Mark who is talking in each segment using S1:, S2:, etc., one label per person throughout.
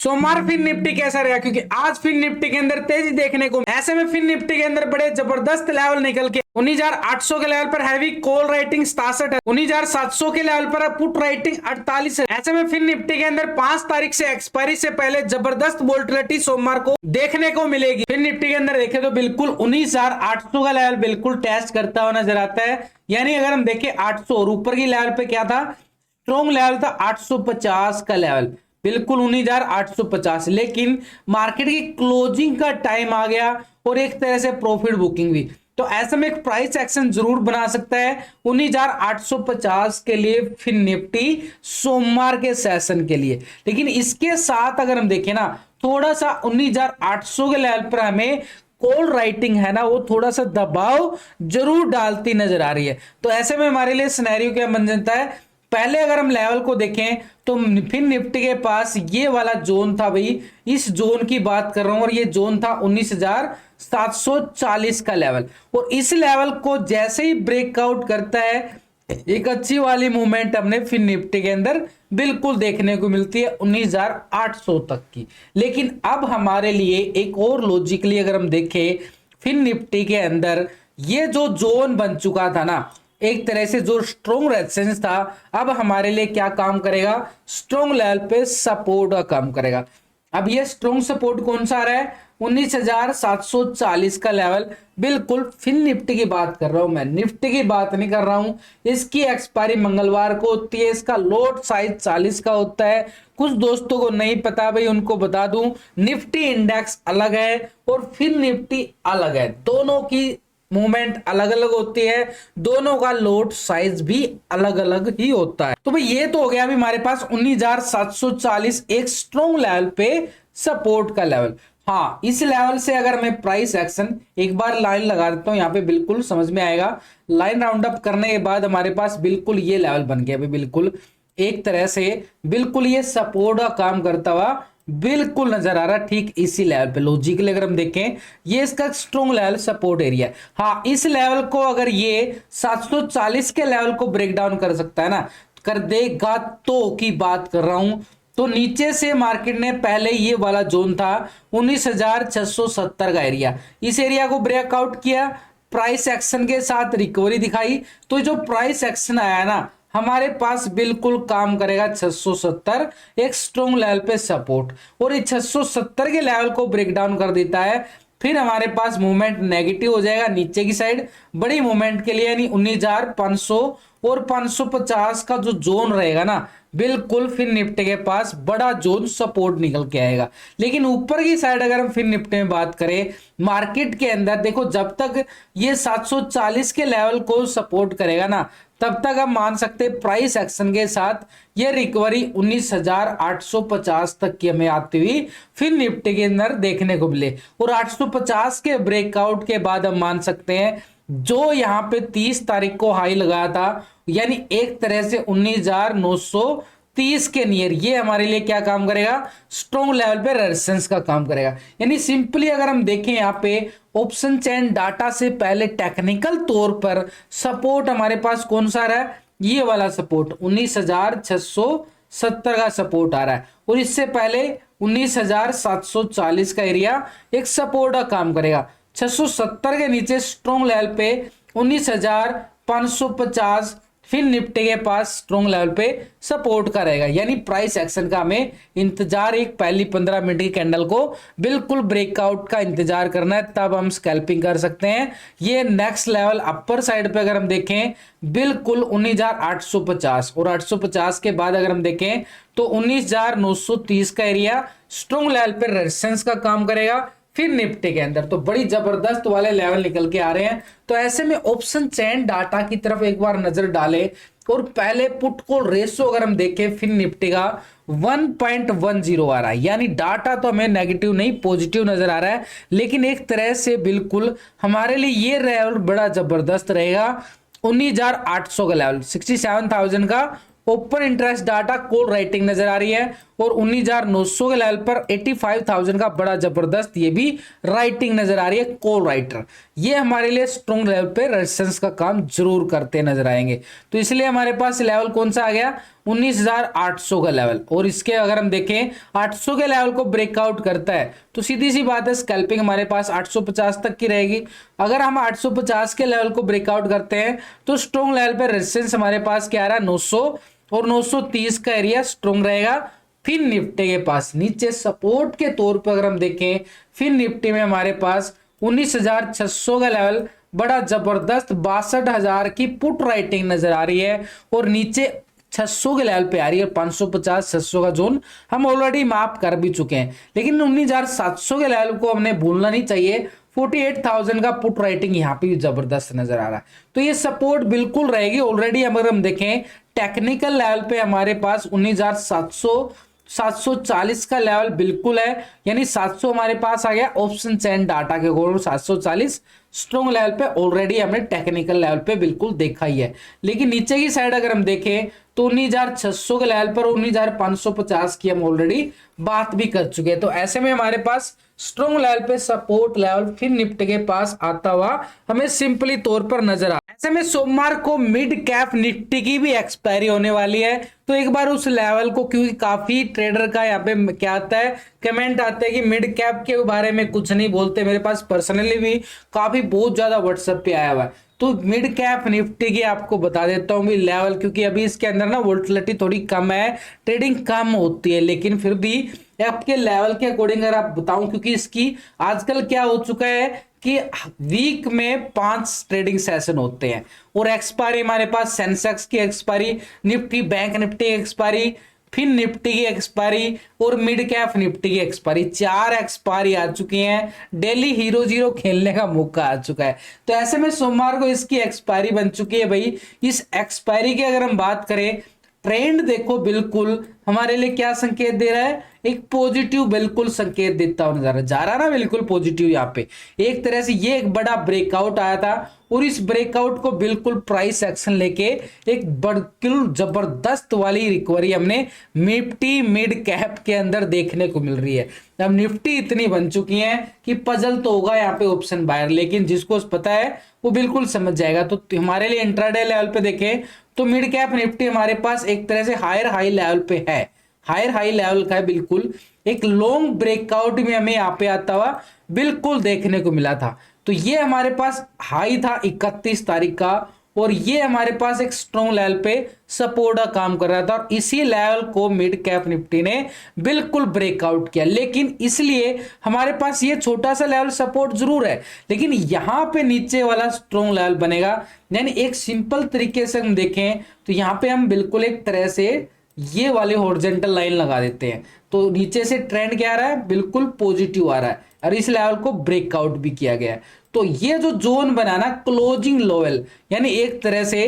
S1: सोमवार फिर निफ्टी कैसा रहा, क्योंकि आज फिर निफ्टी के अंदर तेजी देखने को, ऐसे में फिर निफ्टी के अंदर बड़े जबरदस्त लेवल निकल के 19,800 के लेवल पर हैवी कॉल राइटिंग 67 है, 19,700 के लेवल पर पुट राइटिंग 48 है। ऐसे में फिर निफ्टी के अंदर 5 तारीख से एक्सपायरी से पहले जबरदस्त वोलेटिलिटी सोमवार को देखने को मिलेगी। फिर निफ्टी के अंदर देखें तो बिल्कुल 19,800 का लेवल बिल्कुल टेस्ट करता हुआ नजर आता है। यानी अगर हम देखें 800 और ऊपर की लेवल पे क्या था, स्ट्रॉन्ग लेवल था 850 का लेवल, बिल्कुल 19,850। लेकिन मार्केट की क्लोजिंग का टाइम आ गया और एक तरह से प्रॉफिट बुकिंग भी, तो ऐसे में एक प्राइस एक्शन जरूर बना सकता है 19,850 के लिए फिर निफ्टी सोमवार के सेशन के लिए। लेकिन इसके साथ अगर हम देखें ना, थोड़ा सा 19,800 के लेवल पर हमें कॉल राइटिंग है ना, वो थोड़ा सा दबाव जरूर डालती नजर आ रही है। तो ऐसे में हमारे लिए सिनेरियो क्या बन जाता है, पहले अगर हम लेवल को देखें तो फिर निफ्टी के पास ये वाला जोन था भाई, इस जोन की बात कर रहा हूं, और ये जोन था 19,740 का लेवल। और इस लेवल को जैसे ही ब्रेकआउट करता है, एक अच्छी वाली मूवमेंट हमने फिर निफ्टी के अंदर बिल्कुल देखने को मिलती है 19,800 तक की। लेकिन अब हमारे लिए एक और लॉजिकली अगर हम देखें, फिर निफ्टी के अंदर ये जो जोन बन चुका था ना, एक तरह से जो स्ट्रॉन्ग रेजिस्टेंस था, अब हमारे लिए क्या काम करेगा, स्ट्रॉन्ग लेवल पे सपोर्ट का काम करेगा। अब ये स्ट्रॉन्ग सपोर्ट कौन सा आ रहा है, 19,740 का लेवल, बिल्कुल फिर निफ्टी की बात कर रहा हूं मैं, निफ्टी की बात नहीं कर रहा हूं। इसकी एक्सपायरी मंगलवार को होती है, इसका लोट साइज 40 का होता है। कुछ दोस्तों को नहीं पता भाई, उनको बता दूं, निफ्टी इंडेक्स अलग है और फिर निफ्टी अलग है, दोनों की मूवमेंट अलग अलग होती है, दोनों का लोड साइज भी अलग अलग ही होता है। तो भाई ये तो हो गया अभी हमारे पास 19,740 एक स्ट्रॉन्ग लेवल पे सपोर्ट का लेवल। हाँ, इस लेवल से अगर मैं प्राइस एक्शन एक बार लाइन लगा देता हूं, यहाँ पे बिल्कुल समझ में आएगा। लाइन राउंड अप करने के बाद हमारे पास बिल्कुल ये लेवल बन गया, बिल्कुल एक तरह से बिल्कुल ये सपोर्ट का काम करता हुआ बिल्कुल नजर आ रहा है। ठीक इसी लेवल पे लॉजिकली अगर हम देखें, ये इसका स्ट्रॉन्ग लेवल सपोर्ट एरिया है। हाँ, इस लेवल को अगर ये 740 के लेवल को ब्रेक डाउन कर सकता है ना, कर देगा तो की बात कर रहा हूं, तो नीचे से मार्केट ने पहले ये वाला जोन था 19,670 का एरिया, इस एरिया को ब्रेकआउट किया, प्राइस एक्शन के साथ रिकवरी दिखाई। तो जो प्राइस एक्शन आया ना, हमारे पास बिल्कुल काम करेगा 670 एक स्ट्रॉन्ग लेवल पे सपोर्ट, और ये 670 के लेवल को ब्रेक डाउन कर देता है, फिर हमारे पास मूवमेंट नेगेटिव हो जाएगा नीचे की साइड बड़ी मूवमेंट के लिए, यानी 19,500 और 550 का जो जोन रहेगा ना, बिल्कुल फिर निफ्टी के पास बड़ा जोन सपोर्ट निकल के आएगा। लेकिन ऊपर की साइड अगर हम फिर निफ्टी में बात करें, मार्केट के अंदर देखो, जब तक ये 740 के लेवल को सपोर्ट करेगा ना, तब तक हम मान सकते हैं प्राइस एक्शन के साथ ये रिकवरी 19,850 तक की हमें आती हुई फिर निफ्टी के अंदर देखने को मिले। और 850 के ब्रेकआउट के बाद हम मान सकते हैं जो यहाँ पे 30 तारीख को हाई लगाया था, यानी एक तरह से 19,930 के नियर, ये हमारे लिए क्या काम करेगा, स्ट्रॉन्ग लेवल पे रेजिस्टेंस का काम करेगा। यानी सिंपली अगर हम देखें यहाँ पे ऑप्शन चेन डाटा से पहले टेक्निकल तौर पर सपोर्ट हमारे पास कौन सा रहा है, ये वाला सपोर्ट 19,670 का सपोर्ट आ रहा है, और इससे पहले 19,740 का एरिया एक सपोर्ट का काम करेगा। 670 के नीचे स्ट्रॉन्ग लेवल पे 19,550 फिर निफ्टी के पास स्ट्रॉन्ग लेवल पे सपोर्ट का रहेगा। यानी प्राइस एक्शन का हमें इंतजार, एक पहली 15 मिनट की कैंडल को बिल्कुल ब्रेकआउट का इंतजार करना है, तब हम स्कैल्पिंग कर सकते हैं। ये नेक्स्ट लेवल अपर साइड पे अगर हम देखें, बिल्कुल 19,850, और 850 के बाद अगर हम देखें तो 19,930 का एरिया स्ट्रॉन्ग लेवल पे रेजिस्टेंस का काम करेगा फिर निफ्टी के अंदर। तो बड़ी जबरदस्त वाले लेवल निकल के आ रहे हैं। तो ऐसे में ऑप्शन चेन डाटा की तरफ एक बार नजर डालें, और पहले पुट कॉल रेशो अगर हम देखें फिर निफ्टी का 1.10 आ रहा है, यानी डाटा तो हमें नेगेटिव नहीं पॉजिटिव नजर आ रहा है, लेकिन एक तरह से बिल्कुल हमारे लिए ये लेवल बड़ा जबरदस्त रहेगा। 19,800 का लेवल, 67,000 का open interest data call writing नजर आ रही है, और 19,900 के लेवल पर 85,000 का बड़ा जबरदस्त ये भी राइटिंग नजर आ रही है कॉल राइटर। ये हमारे लिए स्ट्रॉन्ग लेवल पे रेजिस्टेंस का काम जरूर करते नजर आएंगे। तो इसलिए हमारे पास लेवल कौन सा आ गया, 19,800 का लेवल। और इसके अगर हम देखें 800 के लेवल को ब्रेकआउट करता है तो सीधी सी बात है स्कैल्पिंग हमारे पास 850 तक की रहेगी। अगर हम 850 के लेवल को ब्रेकआउट करते हैं तो स्ट्रॉन्ग लेवल पे रेजिस्टेंस हमारे पास क्या आ रहा है, 900 और 930 का एरिया स्ट्रॉन्ग रहेगा। फिर निफ्टी के पास नीचे सपोर्ट के तौर पर अगर हम देखें, फिर निफ्टी में हमारे पास 19,600 का लेवल बड़ा जबरदस्त 62,000 की पुट राइटिंग नजर आ रही है और नीचे 600 के लेवल पे आ रही है। 550 600 का जोन हम ऑलरेडी माप कर भी चुके हैं, लेकिन 19,700 के लेवल को हमने भूलना नहीं चाहिए। 48,000 का पुट राइटिंग यहाँ पे भी जबरदस्त नजर आ रहा है, तो ये सपोर्ट बिल्कुल रहेगी। ऑलरेडी अगर हम देखें टेक्निकल लेवल पे हमारे पास 19,700 740 का लेवल बिल्कुल है, यानी 700 हमारे पास आ गया ऑप्शन चैन डाटा के अकॉर्डिंग। 740 स्ट्रॉन्ग लेवल पे ऑलरेडी हमने टेक्निकल लेवल पे बिल्कुल देखा ही है। लेकिन नीचे की साइड अगर हम देखें तो 19,600 के लेवल पर 19,550 की हम ऑलरेडी बात भी कर चुके हैं। तो ऐसे में हमारे पास स्ट्रॉन्ग लेवल पे सपोर्ट लेवल फिर निफ्टी के पास आता हुआ हमें सिंपली तौर पर नजर आ। ऐसे में सोमवार को मिड कैप निफ्टी की भी एक्सपायरी होने वाली है, तो एक बार उस लेवल को, क्योंकि काफी ट्रेडर का यहाँ पे क्या आता है, कमेंट आते हैं कि मिड कैप के बारे में कुछ नहीं बोलते। मेरे पास पर्सनली भी काफी बहुत ज्यादा व्हाट्सएप पे आया हुआ है। तो मिड कैप निफ्टी की आपको बता देता हूँ भी लेवल, क्योंकि अभी इसके अंदर ना वोलेटिलिटी थोड़ी कम है, ट्रेडिंग कम होती है, लेकिन फिर भी आपके लेवल के अकॉर्डिंग अगर आप बताऊं, क्योंकि इसकी आजकल क्या हो चुका है कि वीक में 5 ट्रेडिंग सेशन होते हैं और एक्सपायरी हमारे पास सेंसेक्स की एक्सपायरी, निफ्टी बैंक निफ्टी की एक्सपायरी, फिर निफ्टी की एक्सपायरी और मिड कैप निफ्टी की एक्सपायरी, 4 एक्सपायरी आ चुकी हैं। डेली हीरो जीरो खेलने का मौका आ चुका है। तो ऐसे में सोमवार को इसकी एक्सपायरी बन चुकी है भाई। इस एक्सपायरी की अगर हम बात करें, ट्रेंड देखो बिल्कुल हमारे लिए क्या संकेत दे रहा है, एक पॉजिटिव बिल्कुल संकेत देता हुआ नजर जा रहा है ना, बिल्कुल पॉजिटिव। यहाँ पे एक तरह से ये एक बड़ा ब्रेकआउट आया था और इस ब्रेकआउट को बिल्कुल प्राइस एक्शन लेके एक बिल्कुल जबरदस्त वाली रिकवरी हमने निफ्टी मिड कैप के अंदर देखने को मिल रही है। अब निफ्टी इतनी बन चुकी है कि पजल तो होगा यहाँ पे ऑप्शन बायर, लेकिन जिसको पता है वो बिल्कुल समझ जाएगा। तो हमारे लिए इंट्राडे लेवल पे देखें तो मिड कैप निफ्टी हमारे पास एक तरह से हायर हाई लेवल पे है, हायर हाई लेवल का है बिल्कुल। एक लॉन्ग ब्रेकआउट में हमें यहाँ पे आता हुआ बिल्कुल देखने को मिला था। तो ये हमारे पास हाई था 31 तारीख का और ये हमारे पास एक स्ट्रॉन्ग लेवल पे सपोर्ट का काम कर रहा था और इसी लेवल को मिड कैप निफ्टी ने बिल्कुल ब्रेकआउट किया। लेकिन इसलिए हमारे पास ये छोटा सा लेवल सपोर्ट जरूर है, लेकिन यहां पे नीचे वाला स्ट्रॉन्ग लेवल बनेगा। यानी एक सिंपल तरीके से हम देखें तो यहां पे हम बिल्कुल एक तरह से ये वाले हॉरिजॉन्टल लाइन लगा देते हैं, तो नीचे से ट्रेंड क्या आ रहा है, बिल्कुल पॉजिटिव आ रहा है और इस लेवल को ब्रेकआउट भी किया गया है। तो ये जो जोन बना ना क्लोजिंग लेवल, यानी एक तरह से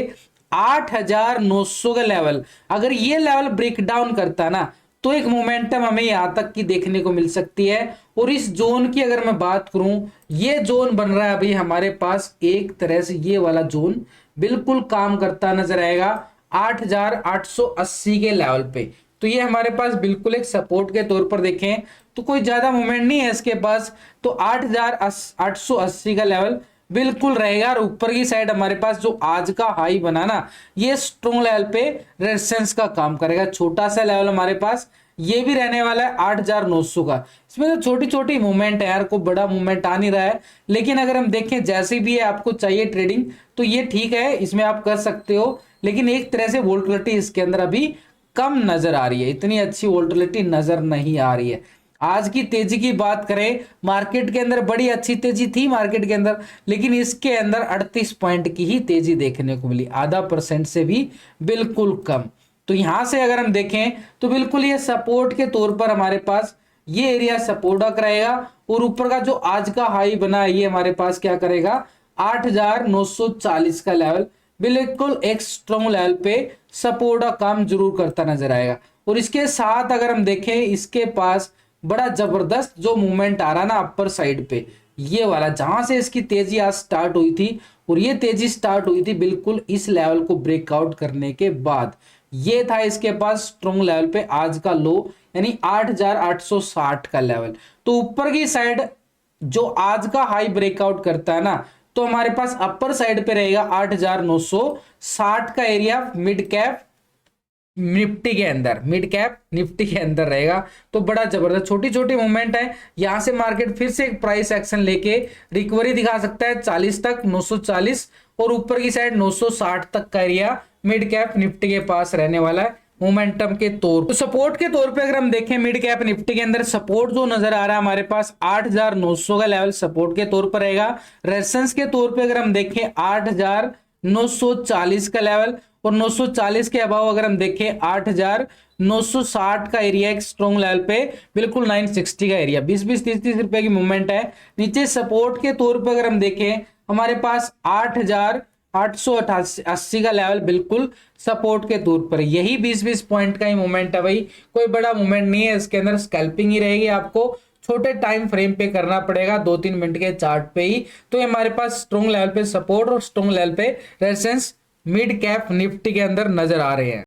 S1: 8,900 का लेवल, अगर ये लेवल ब्रेक डाउन करता ना तो एक मोमेंटम हमें यहां तक की देखने को मिल सकती है। और इस जोन की अगर मैं बात करूं, ये जोन बन रहा है अभी हमारे पास एक तरह से ये वाला जोन बिल्कुल काम करता नजर आएगा 8,880 के लेवल पे। तो ये हमारे पास बिल्कुल एक सपोर्ट के तौर पर देखें तो कोई ज्यादा मूवमेंट नहीं है इसके पास, तो 8,880 का लेवल बिल्कुल रहेगा। और ऊपर की साइड हमारे पास जो आज का हाई बना ना, ये स्ट्रॉन्ग लेवल पे रेजिस्टेंस का काम करेगा। छोटा सा लेवल हमारे पास ये भी रहने वाला है 8,900 का। इसमें तो छोटी छोटी मूवमेंट है यार, कोई बड़ा मूवमेंट आ नहीं रहा है, लेकिन अगर हम देखें जैसे भी है आपको चाहिए ट्रेडिंग तो ये ठीक है, इसमें आप कर सकते हो। लेकिन एक तरह से वोलेटिलिटी इसके अंदर अभी कम नजर आ रही है, इतनी अच्छी वोलेटिलिटी नजर नहीं आ रही है। आज की तेजी की बात करें, मार्केट के अंदर बड़ी अच्छी तेजी थी मार्केट के अंदर, लेकिन इसके अंदर 38 पॉइंट की ही तेजी देखने को मिली, आधा % से भी बिल्कुल कम। तो यहां से अगर हम देखें तो बिल्कुल ये सपोर्ट के तौर पर हमारे पास ये एरिया सपोर्ट करेगा और ऊपर का जो आज का हाई बना है ये हमारे पास क्या करेगा 8,940 का लेवल बिल्कुल एक स्ट्रॉन्ग लेवल पे सपोर्ट का काम जरूर करता नजर आएगा। और इसके साथ अगर हम देखें इसके पास बड़ा जबरदस्त जो मूवमेंट आ रहा ना अपर साइड पे, ये वाला जहां से इसकी तेजी आज स्टार्ट हुई थी और ये तेजी स्टार्ट हुई थी बिल्कुल इस लेवल को ब्रेकआउट करने के बाद। ये था इसके पास स्ट्रॉन्ग लेवल पे आज का लो, यानी 8,860 का लेवल। तो ऊपर की साइड जो आज का हाई ब्रेकआउट करता है ना, तो हमारे पास अपर साइड पे रहेगा 8,960 का एरिया मिड कैप निफ्टी के अंदर, मिड कैप निफ्टी के अंदर रहेगा। तो बड़ा जबरदस्त छोटी छोटी मूवमेंट है, यहां से मार्केट फिर से एक प्राइस एक्शन लेके रिकवरी दिखा सकता है 40 तक, 940, और ऊपर की साइड 960 तक का एरिया मिड कैप निफ्टी के पास रहने वाला है मोमेंटम के तौर। तो सपोर्ट के तौर पे अगर हम देखें मिड कैप निफ्टी के अंदर सपोर्ट जो नजर आ रहा है हमारे पास 8,900 का लेवल सपोर्ट के तौर पर रहेगा। रेजिस्टेंस के तौर पे अगर हम देखें 8,940 का लेवल, और 940 के अभाव अगर हम देखें 8,960 का एरिया एक स्ट्रॉन्ग लेवल पे, बिल्कुल 960 का एरिया, 20-20 30-30 रुपए की मूवमेंट है। नीचे सपोर्ट के तौर पे अगर हम देखें हमारे पास 8,880 का लेवल बिल्कुल सपोर्ट के तौर पर, यही 20-20 पॉइंट का ही मूवमेंट है भाई, कोई बड़ा मूवमेंट नहीं है इसके अंदर, स्कैल्पिंग ही रहेगी, आपको छोटे टाइम फ्रेम पे करना पड़ेगा 2-3 मिनट के चार्ट पे ही। तो ये हमारे पास स्ट्रॉन्ग लेवल पे सपोर्ट और स्ट्रॉन्ग लेवल पे रेजिस्टेंस मिड कैप निफ्टी के अंदर नजर आ रहे हैं।